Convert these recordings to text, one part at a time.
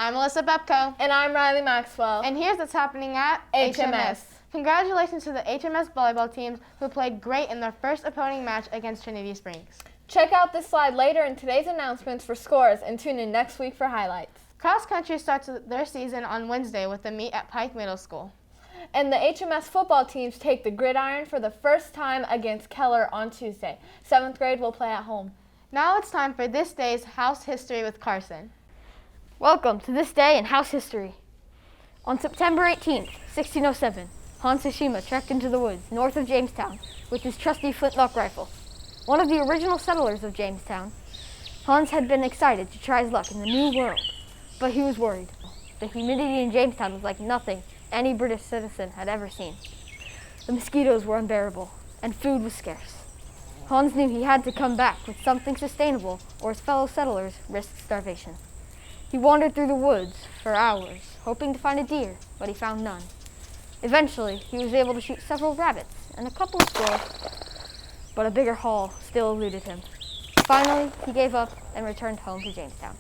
I'm Melissa Bepko. And I'm Riley Maxwell. And here's what's happening at HMS. Congratulations to the HMS volleyball teams who played great in their first opposing match against Trinity Springs. Check out this slide later in today's announcements for scores and tune in next week for highlights. Cross country starts their season on Wednesday with a meet at Pike Middle School. And the HMS football teams take the gridiron for the first time against Keller on Tuesday. 7th grade will play at home. Now it's time for this day's House History with Carson. Welcome to this day in house history. On September 18th, 1607, Hans Hashima trekked into the woods north of Jamestown with his trusty flintlock rifle. One of the original settlers of Jamestown, Hans had been excited to try his luck in the new world, but he was worried. The humidity in Jamestown was like nothing any British citizen had ever seen. The mosquitoes were unbearable, and food was scarce. Hans knew he had to come back with something sustainable, or his fellow settlers risked starvation. He wandered through the woods for hours, hoping to find a deer, but he found none. Eventually, he was able to shoot several rabbits and a couple of squirrels, but a bigger haul still eluded him. Finally, he gave up and returned home to Jamestown.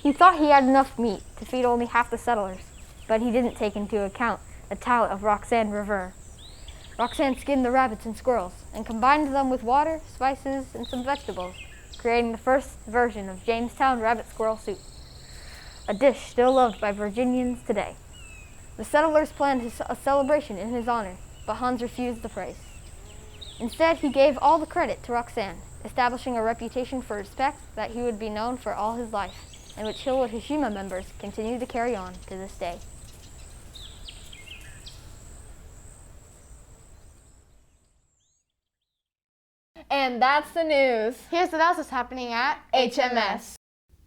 He thought he had enough meat to feed only half the settlers, but he didn't take into account the talent of Roxanne Rivera. Roxanne skinned the rabbits and squirrels and combined them with water, spices, and some vegetables, creating the first version of Jamestown rabbit squirrel soup, a dish still loved by Virginians today. The settlers planned a celebration in his honor, but Hans refused the praise. Instead, he gave all the credit to Roxanne, establishing a reputation for respect that he would be known for all his life, and which Hillwood Hashima members continue to carry on to this day. And that's the news. Here's what else is happening at HMS.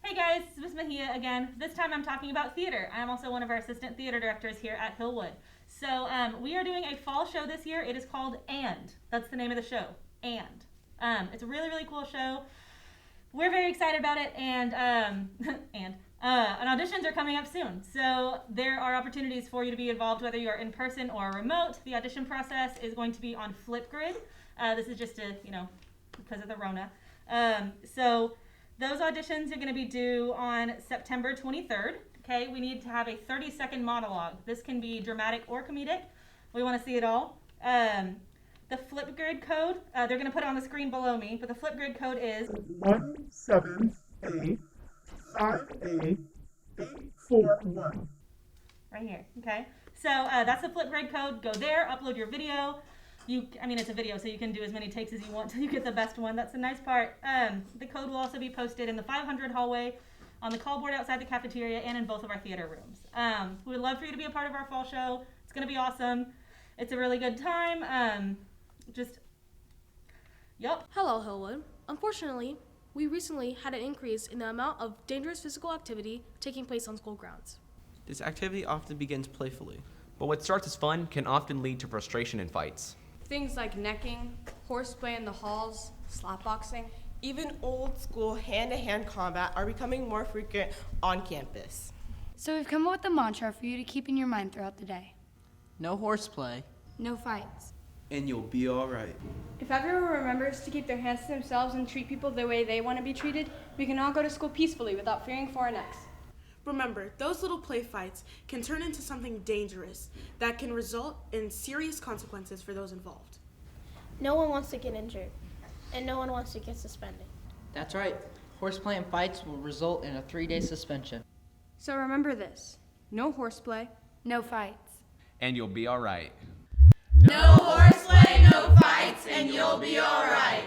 Hey guys, it's Miss Mejia again. This time I'm talking about theater. I'm also one of our assistant theater directors here at Hillwood. So we are doing a fall show this year. It is called And. That's the name of the show, And. It's a really, really cool show. We're very excited about it, and auditions are coming up soon. So there are opportunities for you to be involved, whether you are in person or remote. The audition process is going to be on Flipgrid. This is just because of the Rona. So those auditions are going to be due on September 23rd. Okay, we need to have a 30-second monologue. This can be dramatic or comedic. We want to see it all. The Flipgrid code, they're going to put it on the screen below me, but the Flipgrid code is 1785841. right here. Okay, so that's the Flipgrid code. Go there, upload your video. It's a video, so you can do as many takes as you want till you get the best one. That's the nice part. The code will also be posted in the 500 hallway, on the call board outside the cafeteria, and in both of our theater rooms. We would love for you to be a part of our fall show. It's going to be awesome. It's a really good time. Hello, Hillwood. Unfortunately, we recently had an increase in the amount of dangerous physical activity taking place on school grounds. This activity often begins playfully, but what starts as fun can often lead to frustration and fights. Things like necking, horseplay in the halls, slapboxing, even old school hand-to-hand combat are becoming more frequent on campus. So we've come up with a mantra for you to keep in your mind throughout the day. No horseplay. No fights. and you'll be all right. If everyone remembers to keep their hands to themselves and treat people the way they want to be treated, we can all go to school peacefully without fearing for our necks. Remember, those little play fights can turn into something dangerous that can result in serious consequences for those involved. No one wants to get injured, and no one wants to get suspended. That's right. Horseplay and fights will result in a 3-day suspension. So remember this: no horseplay, no fights. And you'll be all right. No horseplay, no fights, and you'll be all right.